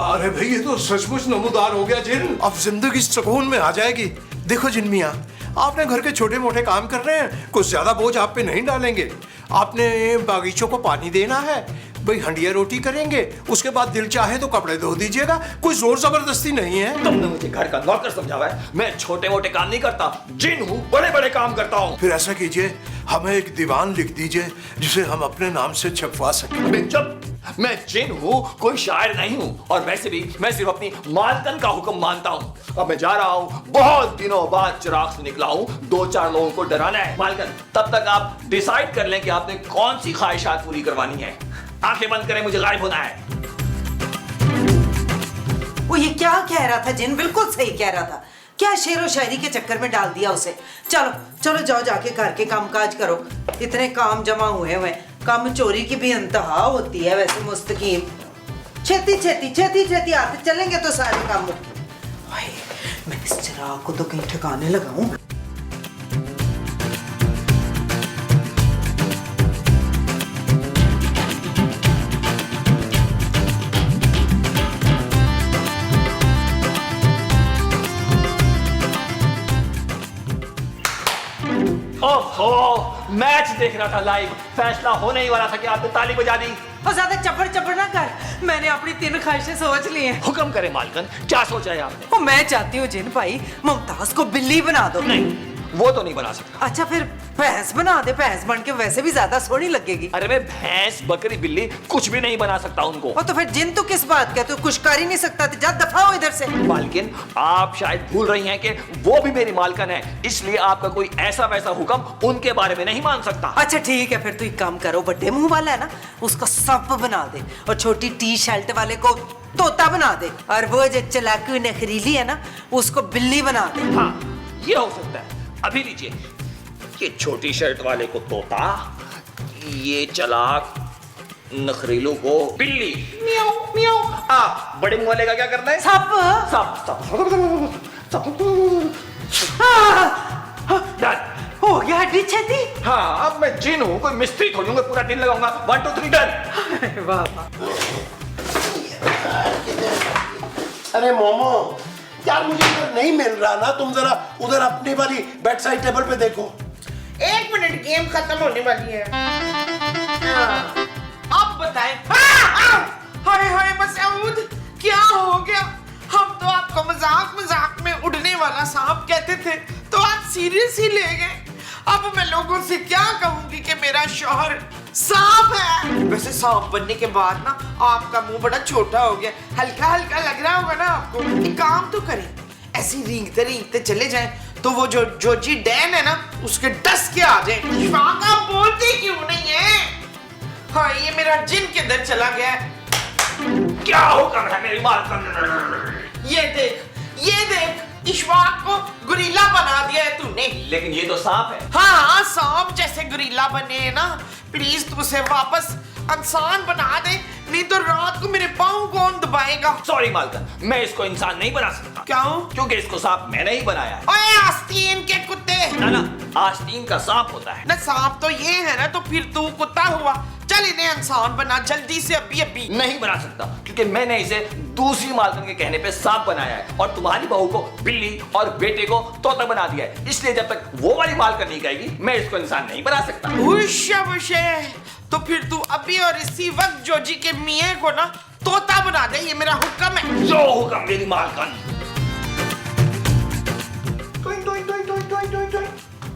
अरे भाई, ये तो सचमुच नमूदार हो गया जिन। अब जिंदगी सुकून में आ जाएगी। देखो जिन मियाँ, आपने घर के छोटे मोटे काम कर रहे हैं, कुछ ज्यादा बोझ आप पे नहीं डालेंगे। आपने बागीचों को पानी देना है, भाई हंडिया रोटी करेंगे, उसके बाद दिल चाहे तो कपड़े धो दीजिएगा। कोई जोर जबरदस्ती नहीं है। तुमने मुझे घर का नौकर समझा है। मैं छोटे मोटे काम नहीं करता, जिन हूँ, बड़े बड़े काम करता हूँ। फिर ऐसा कीजिए, हमें एक दीवान लिख दीजिए जिसे हम अपने नाम से छपवा सकें। चुप, मैं जिन हूँ, कोई शायर नहीं हूँ। और वैसे भी मैं सिर्फ अपनी मालकिन का हुक्म मानता हूँ। अब मैं जा रहा हूँ, बहुत दिनों बाद चिराग से निकला हूँ, 2-4 लोगों को डराना है। मालकिन, तब तक आप डिसाइड कर लें कि आपने कौन सी ख्वाहिशात पूरी करवानी है। आंखें बंद करें, मुझे गायब होना है। वो ये क्या कह रहा था जिन? बिल्कुल सही कह रहा था। क्या शेरो शायरी के चक्कर में डाल दिया उसे। चलो चलो, जाओ जाके घर के काम काज करो। इतने काम जमा हुए हुए, काम चोरी की भी इंतहा होती है वैसे मुस्तकीम। छेती आते चलेंगे तो सारे काम मुक्के। भाई, मैं इस चिराग को तो कहीं ठिकाने लगाऊं। ओहो, ओह, मैच देख रहा था लाइव, फैसला होने ही वाला था कि आपने ताली बजा दी। और ज्यादा चपड़ चपड़ ना कर, मैंने अपनी 3 ख्वाहिशें सोच ली हैं। हुक्म करे मालकन, क्या सोचा है आपने? और मैं चाहती हूँ जिन भाई मुमताज को बिल्ली बना दो। नहीं, वो तो नहीं बना सकता। अच्छा फिर भैंस बना दे, भैंस बन के वैसे भी ज्यादा सोहनी लगेगी। अरे मैं भैंस बकरी बिल्ली कुछ भी नहीं बना सकता उनको। और तो फिर जिन तो किस बात का, तू कुछ कर ही नहीं सकता, तो जा दफा हो इधर से। मालकिन, आप शायद भूल रही हैं कि वो भी मेरी मालकन है, इसलिए आपका कोई ऐसा वैसा हुक्म उनके बारे में नहीं मान सकता। अच्छा ठीक है, फिर तू एक काम करो, बड़े मुंह वाला है ना, उसको सांप बना दे, और छोटी टी शर्ट वाले को तोता बना दे, और वो जो चालाकी नखरीली है ना, उसको बिल्ली बना दे। हाँ, ये हो सकता है। अभी लीजिए, ये छोटी शर्ट वाले को तोता, ये चालाक नखरीलू को बिल्ली, म्याऊ म्याऊ। बड़े मुंह वाले का क्या करना है? सांप। डन। हो गया हड्डी छेदी। हाँ, अब मैं जिन हूँ, कोई मिस्त्री थोड़ी हूँ, पूरा दिन लगाऊंगा। 1 2 3 डन। वाह वाह। अरे मोमो यार, मुझे इधर नहीं मिल रहा ना, तुम जरा उधर अपनी वाली बेड साइड टेबल पे देखो। 1 मिनट, गेम खत्म होने वाली है। अब बताएं। हाय हाय मसूद, क्या हो गया? हम तो आपको मजाक मजाक में उड़ने वाला सांप कहते थे, तो आप सीरियस ही ले गए। अब मैं लोगों से क्या कहूंगी कि मेरा शौहर सांप है। वैसे सांप बनने के बाद ना आपका मुंह बड़ा छोटा हो गया, हल्का हल्का लग रहा होगा ना आपको। एक काम तो करें, ऐसी रींगते रींगते चले जाएं, तो वो जो जोजी डैन है ना, उसके डस के आ जाए। इशफाक, आप बोलते क्यों नहीं है? हाँ, ये मेरा जिन किधर चला गया है? क्या हुक्म है मेरी मालकन? ये देख, इशफाक को गुरीला बना दिया है तूने। लेकिन ये तो सांप है। हाँ, सांप जैसे गुरीला बने है ना, प्लीज तू उसे वापस इंसान बना दे, नहीं तो रात को मेरे पाँव कौन दबाएगा? सॉरी मालकन, मैं इसको इंसान नहीं बना सकता। क्यों? क्योंकि इसको सांप मैंने ही बनाया है। ओए आस्तीन के कुत्ते! ना, आस्तीन का सांप होता है ना, सांप तो ये है ना, तो फिर तू कुत्ता हुआ। चल इन्हें इंसान बना जल्दी से, अभी अभी। नहीं बना सकता, क्योंकि मैंने इसे दूसरी मालकन के कहने पे सांप बनाया है, और तुम्हारी बहू को बिल्ली और बेटे को तोता बना दिया है। इसलिए जब तक वो वाली मालकन नहीं कहेगी, मैं इसको इंसान नहीं बना सकता। तो फिर तू अभी और इसी वक्त जोजी के मियाँ को ना तोता बना दे, ये मेरा हुक्म है। जो हुक्म मेरी मालकन।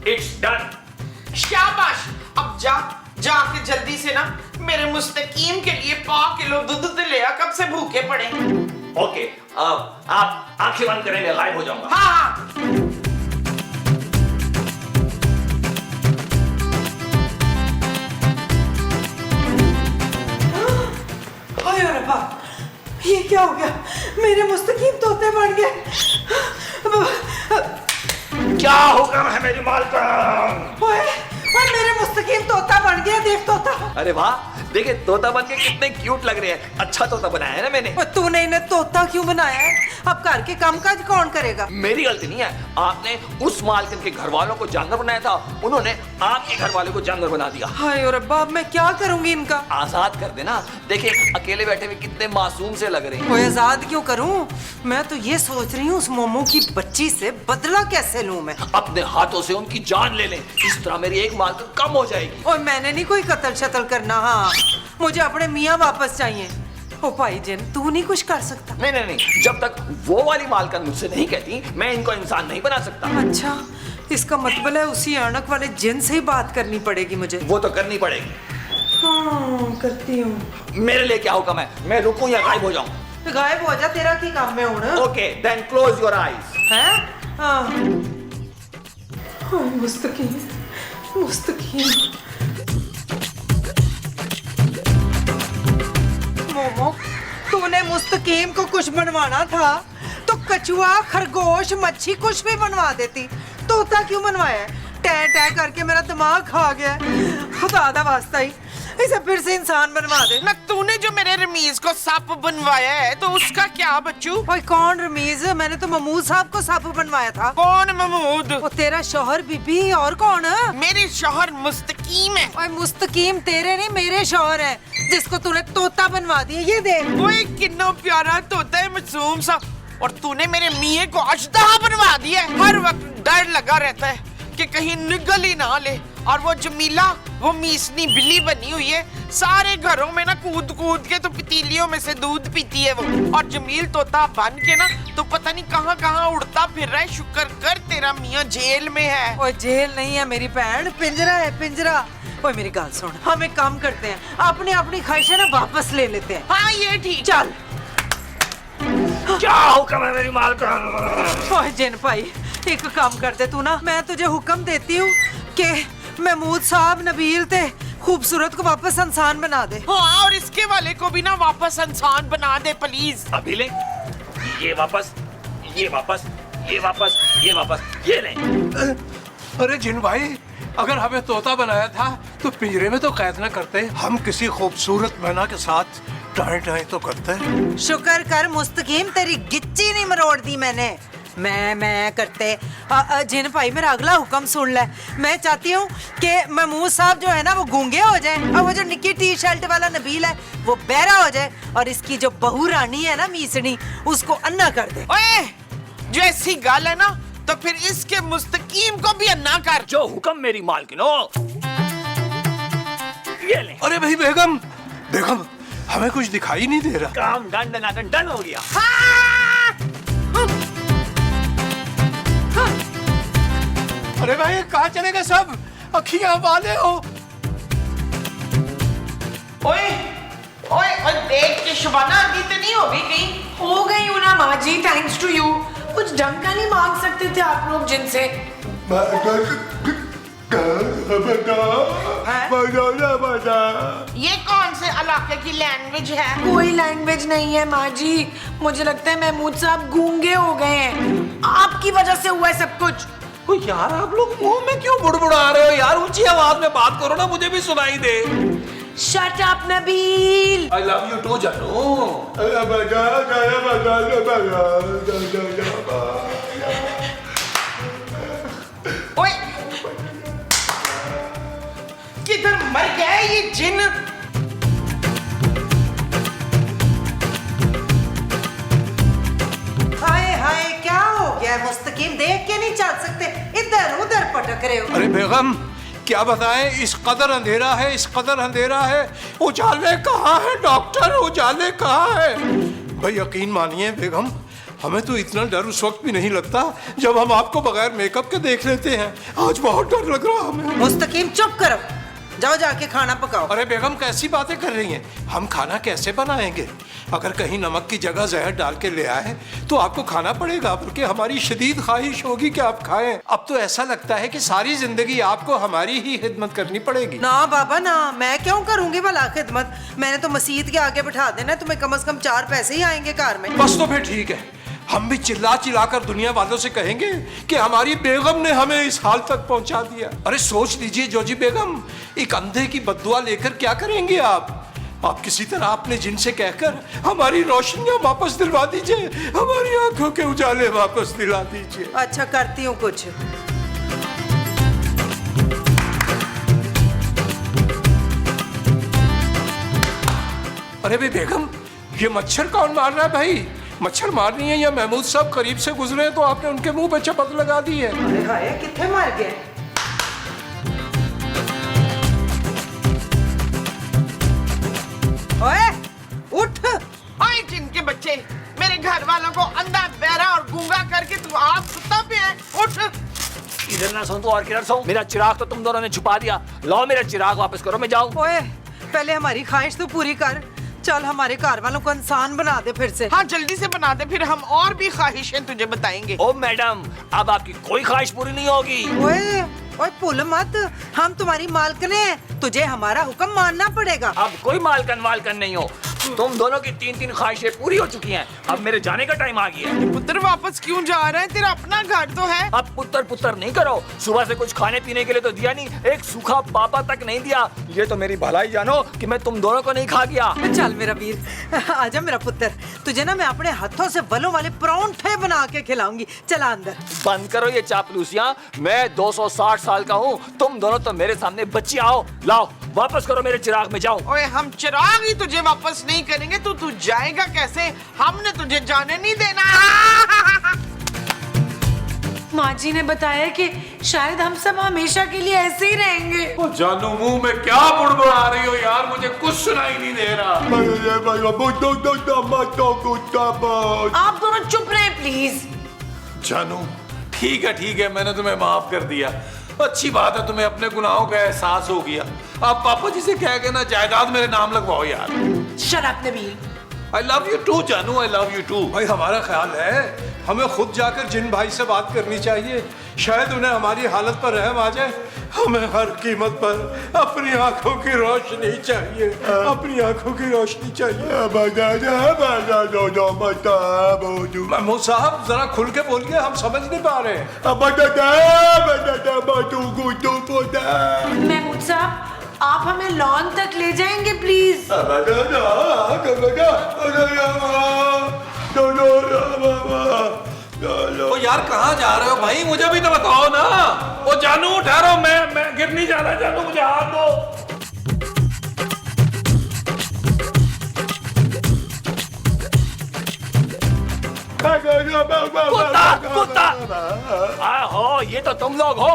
It's done. शाबाश, अब जाके जल्दी से ना मेरे मुस्तकीम के लिए 5 किलो दूध ले आ, कब से भूखे पड़े। ओके, अब आप आंखें बंद करें, मैं गायब हो जाऊंगा। हाँ। ये क्या हो गया? मेरे मुस्तकीम तोते बन गए। क्या हुक्म है मेरी मालकन? ओए, मेरे मुस्तकीम तोता बन गया, देख तोता। अरे वाह, देखिए तोता बन के कितने क्यूट लग रहे हैं। अच्छा तोता बनाया है ना मैंने। तूने इन्हें तोता क्यों बनाया है? अब घर के कामकाज कौन करेगा? मेरी गलती नहीं है, आपने उस मालकिन के घर वालों को जानवर बनाया था, उन्होंने आपके घर वाले को जानवर बना दिया। हाय और रब्बा, मैं क्या करूंगी इनका? आजाद कर देना। देखिए अकेले बैठे हुए कितने मासूम से लग रहे हैं। कोई आजाद क्यों करूं? मैं तो ये सोच रही हूँ उस मोमो की बच्ची से बदला कैसे लूं मैं। अपने हाथों से उनकी जान ले लें, इस तरह मेरी एक मालकिन कम हो जाएगी। और मैंने नहीं कोई कत्ल शतल करना। हाँ, मुझे अपने मियाँ वापस चाहिए। ओ भाई जिन, तू नहीं कुछ कर सकता? नहीं, जब तक वो वाली मालकिन मुझसे नहीं कहती, मैं इनको इंसान नहीं बना सकता। अच्छा, इसका मतलब है उसी अणक वाले जिन से ही बात करनी पड़ेगी मुझे। वो तो करनी पड़ेगी। हाँ, करती हूँ। मेरे लिए क्या हुक्म है? मैं रुकूं या गायब हो जाऊं? गायब हो जा, तेरा की काम में हूँ। Okay, then close your eyes. हैं? हाँ। मुस्तकीम। मोमो, तूने मुस्तकीम को कुछ बनवाना था तो कछुआ, खरगोश, मच्छी कुछ भी बनवा देती। तोता क्यों बनवाया? टै टै करके मेरा दिमाग खा गया। खुदा दा वास्ता ही इसे फिर से इंसान बनवा दे। ना, तूने जो मेरे रमीज को सांप बनवाया है, तो उसका क्या बच्चू? ओए कौन रमीज? मैंने तो महमूद साहब को सांप बनवाया था। कौन महमूद? वो तेरा शौहर बीबी, और कौन? मेरे शौहर मुस्तकीम है। ओए मुस्तकीम तेरे नहीं, मेरे शौहर है, जिसको तूने तोता बनवा दिया। ये देख। ओए कितना प्यारा तोता है, मासूम सा। और तूने मेरे मियाँ को अजदहा बनवा दिया है। हर वक्त डर लगा रहता है कि कहीं निगल ही ना ले। और वो जमीला वो मीसनी बिल्ली बनी हुई है, सारे घरों में ना कूद कूद के तो पतीलियों में से दूध पीती है वो। और जमील तोता बन के ना तो पता नहीं कहाँ कहाँ उड़ता फिर रहा है। शुक्र कर तेरा मियाँ जेल में है। ओए जेल नहीं है मेरी बहन, पिंजरा है पिंजरा। ओए मेरी गाल सुन, हम एक काम करते हैं, अपनी अपनी ख्वाहिशें ना वापस ले लेते हैं। हाँ ये ठीक। चल। क्या हुक्म है मेरी मालकिन? ओए जिन भाई एक काम कर दे तू ना, मैं तुझे हुक्म देती हूँ कि महमूद साहब नबील ते खूबसूरत को वापस इंसान बना दे। हाँ और इसके वाले को भी ना वापस इंसान बना दे प्लीज। अभी ले, ये वापस, ये वापस, ये वापस, ये वापस, ये ले। अरे जिन भाई, अगर हमें तोता बनाया था तो पिंजरे में तो कैद न करते, हम किसी खूबसूरत मैना के साथ टाए टाए तो करते। शुक्र कर मुस्तकीम, तेरी गिच्ची नहीं मरोड़ दी मैंने। मैं करते। जिन भाई मेरा अगला हुक्म सुन ले। मैं चाहती हूँ कि महमूद साहब जो है ना वो गूंगे हो जाए, और वो जो निक्की टी शर्ट वाला नबील है वो बहरा हो जाए, और इसकी जो बहू रानी है ना मीसनी उसको अन्ना कर दे। ओए जो ऐसी गाल है ना तो फिर इसके मुस्तकीम को भी अन्ना कर। जो हुक्म मेरी मालकिनो। ये ले। अरे भाई बेगम, बेगम हमें कुछ दिखाई नहीं दे रहा। काम डन डन डन हो गया। अरे भाई कहाँ चले गए सब? अखियां वाले हो। ओए ओए ओए देख के शुबाना आदि तो नहीं हो गई कहीं? हो गई हूँ ना माँ जी, थैंक्स टू यू। कुछ ढंग का नहीं मांग सकते थे आप लोग जिनसे? ये कौन से इलाके की लैंग्वेज है? कोई लैंग्वेज नहीं है माँ जी, मुझे लगता है महमूद साहब गूंगे हो गए हैं। आपकी वजह से हुआ है सब कुछ। ओ यार आप लोग मुंह में क्यों बुड़बुड़ा रहे हो यार? ऊंची आवाज में बात करो ना, मुझे भी सुनाई दे। Shut up Nabeel. I love you too जानू। ओए किधर मर गया है ये जिन? हाय हाय क्या हो गया? मुस्तकीम देख के नहीं चल सकते, इधर उधर पटक रहे हो। अरे बेगम क्या बताएं, इस कदर अंधेरा है, इस कदर अंधेरा है। उजाले कहाँ है डॉक्टर, उजाले कहाँ है? भाई यकीन मानिए बेगम, हमें तो इतना डर उस वक्त भी नहीं लगता जब हम आपको बगैर मेकअप के देख लेते हैं। आज बहुत डर लग रहा हमें। मुस्तकीम चुप करो, जाओ जाके खाना पकाओ। अरे बेगम कैसी बातें कर रही हैं? हम खाना कैसे बनाएंगे? अगर कहीं नमक की जगह जहर डाल के ले आए तो आपको खाना पड़ेगा, बल्कि हमारी शदीद ख्वाहिश होगी कि आप खाएं। अब तो ऐसा लगता है कि सारी जिंदगी आपको हमारी ही खिदमत करनी पड़ेगी। ना बाबा ना, मैं क्यों करूंगी भला खिदमत? मैंने तो मस्जिद के आगे बिठा देना, तुम्हें कम से कम 4 पैसे ही आएंगे कार में। बस तो फिर ठीक है, हम भी चिल्ला चिल्ला कर दुनिया वालों से कहेंगे कि हमारी बेगम ने हमें इस हाल तक पहुंचा दिया। अरे सोच लीजिए जोजी बेगम, एक अंधे की बद्दुआ लेकर क्या करेंगे आप किसी तरह अपने जिन से कहकर हमारी रोशनियां वापस दिलवा दीजिए, हमारी आंखों के उजाले वापस दिला दीजिए। अच्छा करती हूँ कुछ। अरे भाई बेगम, ये मच्छर कौन मार रहा है भाई? मच्छर मार रही है या महमूद साहब करीब से गुजरे तो आपने उनके मुंह पे चपत लगा दी है? अरे हाय कितने मार गए? ओए उठ। ओए जिनके बच्चे, मेरे घर वालों को अंधा बहरा और गूंगा करके तू आप सुता पे है। उठ। इधर ना सुन तो और किधर सुन। मेरा चिराग तो तुम दोनों ने छुपा दिया, लाओ मेरा चिराग वापस करो, मैं जाऊं। ओए पहले हमारी ख्वाहिश तो पूरी कर, चल हमारे घर वालों को इंसान बना दे फिर से। हाँ जल्दी से बना दे, फिर हम और भी ख्वाहिशें तुझे बताएंगे। ओ मैडम, अब आपकी कोई ख्वाहिश पूरी नहीं होगी। ओए ओए भूल मत, हम तुम्हारी मालकिन हैं, तुझे हमारा हुक्म मानना पड़ेगा। अब कोई मालकन वालकन नहीं हो, तुम दोनों की 3-3 ख्वाहिशें पूरी हो चुकी हैं, अब मेरे जाने का टाइम आ गया है। पुत्र वापस क्यों जा रहा है? तेरा अपना घर तो है। अब पुत्र पुत्र नहीं करो, सुबह से कुछ खाने पीने के लिए तो दिया नहीं, एक सूखा पापा तक नहीं दिया। ये तो मेरी भलाई जानो कि मैं तुम दोनों को नहीं खा गया। चल मेरा वीर, आजा मेरा पुत्र, तुझे ना मैं अपने हाथों से वलों वाले परांठे बना के खिलाऊंगी। चला अंदर। बंद करो ये चापलूसियां, मैं 260 साल का हूँ, तुम दोनों तो मेरे सामने बच्ची। आओ लाओ वापस करो मेरे चिराग में, जाओ। ओए हम चिराग ही तुझे वापस नहीं करेंगे, तू जाएगा कैसे? हमने तुझे जाने नहीं देना। माँ जी ने बताया कि शायद हम सब हमेशा के लिए ऐसे ही रहेंगे। ओ जानू, मुंह में क्या बुड़बुड़ा रही हो यार, मुझे कुछ सुनाई नहीं दे रहा। आप दोनों चुप रहे प्लीज। जानू ठीक है, मैंने तुम्हें माफ कर दिया। अच्छी बात है, तुम्हें अपने गुनाहों का एहसास हो गया। आप पापा जी से कह के ना जायदाद मेरे नाम लगवाओ यार। Shut up Nabeel. I love you too जानू, आई लव यू टू। भाई हमारा ख्याल है हमें खुद जाकर जिन भाई से बात करनी चाहिए, शायद उन्हें हमारी हालत पर रहम आ जाए। हमें हर कीमत पर अपनी आंखों की रोशनी चाहिए, अपनी आंखों की रोशनी चाहिए। महमूद साहब जरा खुल के बोलिए, हम समझ नहीं पा रहे। महमूद साहब आप हमें लॉन तक ले जाएंगे प्लीज। ओ यार कहाँ जा रहे हो भाई, मुझे भी तो बताओ ना। ओ जानू ठहरो, मैं गिर नहीं जा रहा। जानू मुझे हाथ दो। कुत्ता हो, ये तो तुम लोग हो।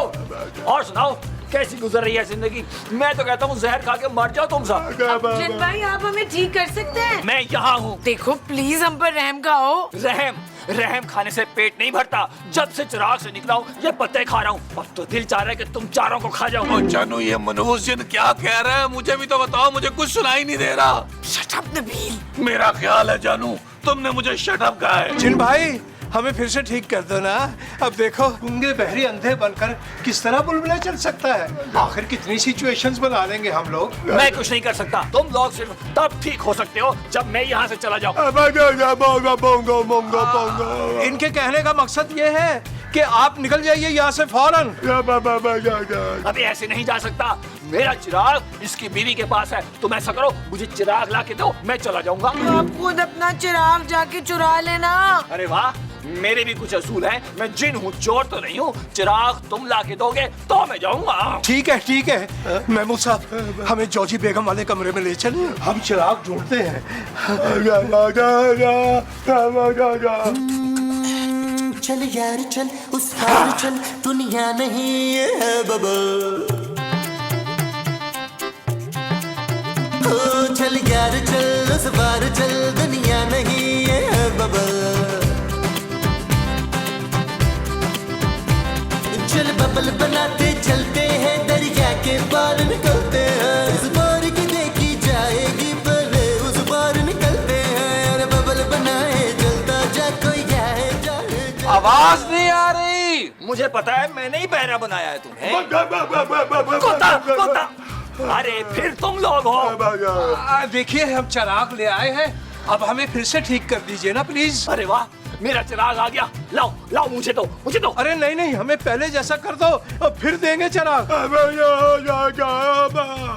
और सुनाओ कैसी गुजर रही है जिंदगी? मैं तो कहता हूँ जहर खा के मर जाओ तुम सब। जिन भाई आप हमें ठीक कर सकते हैं? मैं यहाँ हूँ। देखो प्लीज हम पर रहम खाओ। रहम खाने से पेट नहीं भरता। जब से चिराग से निकला हूँ ये पत्ते खा रहा हूँ, अब तो दिल चाह रहा है कि तुम चारों को खा जाओ। जानू ये मनहूस जिन क्या कह रहा है, मुझे भी तो बताओ, मुझे कुछ सुनाई नहीं दे रहा। Shut up Nabeel. मेरा ख्याल है जानू तुमने मुझे शट अप कहा है। जिन भाई हमें फिर से ठीक कर दो ना। अब देखो गूंगे बहरे अंधे बनकर किस तरह बुलबुला चल सकता है। आखिर कितनी सिचुएशंस बना लेंगे हम लोग। मैं कुछ नहीं कर सकता, तुम लोग सिर्फ तब ठीक हो सकते हो जब मैं यहाँ से चला जाऊँ। इनके कहने का मकसद ये है कि आप निकल जाइए यहाँ से फौरन। अभी ऐसे नहीं जा सकता, मेरा चिराग इसकी बीवी के पास है। तुम ऐसा करो, मुझे चिराग ला के दो, मैं चला जाऊंगा। आप खुद अपना चिराग जाके चुरा लेना। अरे वाह, मेरे भी कुछ असूल हैं। मैं जिन हूँ, चोर तो नहीं हूँ। चिराग तुम ला के दोगे तो मैं जाऊंगा। ठीक है महमूद साहब, हमें जॉजी बेगम वाले कमरे में ले चले, हम चिराग ढूंढते हैं। चल यार चल उस पार चल, दुनिया नहीं है बबल। चल यार चल उस पार चल, दुनिया नहीं है बबल। चल बबल बनाते चलते हैं, दरिया के पार निकलते हैं। इस बार की देखी जाएगी पहले उस बार निकलते हैं। अरे बबल बनाए चलता जा, कोई जाए जाए। आवाज नहीं आ रही। मुझे पता है, मैंने ही बहरा बनाया है तुम्हें। कुत्ता। अरे फिर तुम लोग हो। देखिए हम चिराग ले आए हैं, अब हमें फिर से ठीक कर दीजिए ना प्लीज। अरे वाह, मेरा चिराग आ गया। लाओ मुझे दो। अरे नहीं, हमें पहले जैसा कर दो, अब फिर देंगे चिराग।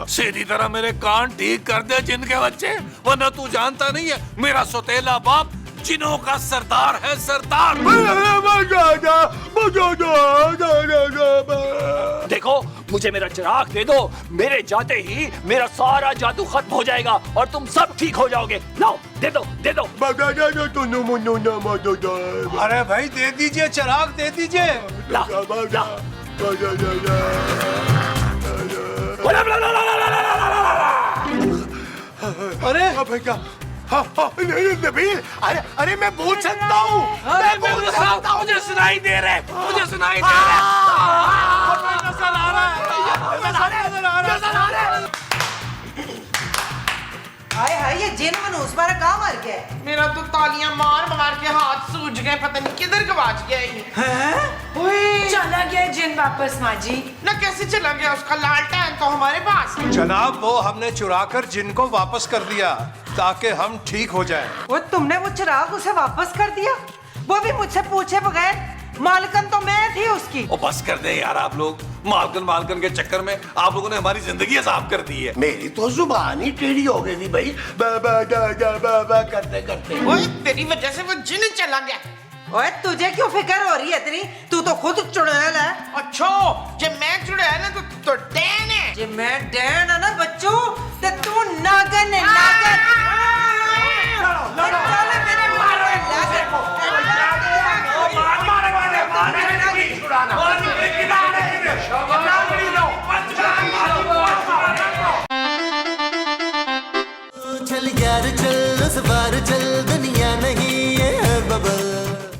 सीधी तरह मेरे कान ठीक कर दे जिनके बच्चे, वरना तू जानता नहीं है मेरा सौतेला बाप जिनों का सरदार है, सरदार। देखो मुझे मेरा चिराग दे दो, मेरे जाते ही मेरा सारा जादू खत्म हो जाएगा और तुम सब ठीक हो जाओगे। लाओ दे दो। अरे भाई दे दीजिए चिराग, दे दीजिए। ला। अरे भैया नबील, अरे मैं बोल सकता हूँ, मैं बोल सकता हूँ। मुझे सुनाई दे रहा है, मुझे सुनाई दे रहा है। नजर आ रहा है। हाय ये जिन मनूस मारा कहाँ मर गया? मेरा तो तालियां मार के हाथ सूज गए, पता नहीं किधर गवाच गया ये। चला गया जिन वापस माँ जी। ना कैसे चला गया, उसका लालटेन तो हमारे पास। जनाब वो हमने चुरा कर जिन को वापस कर दिया ताकि हम ठीक हो जाएं। वो तुमने वो चिराग उसे वापस कर दिया, वो भी मुझसे पूछे बगैर? मालकन तो मैं थी उसकी। ओ बस कर दे यार आप लोग, मालकन के चक्कर में आप लोगों ने हमारी जिंदगी हिसाब कर दी है। मेरी तो जुबान ही टेढ़ी हो गई थी भाई, बाबा करते करते। ओए तेरी वजह से वो जिन चला गया। ओए तुझे क्यों फिक्र हो रही है इतनी? तू तो खुद चुड़ैल है। अच्छा जब मैं चुड़ैल है तो डैन है। जब मैं डैन है ना बच्चों, तो तू नागन है, नागन।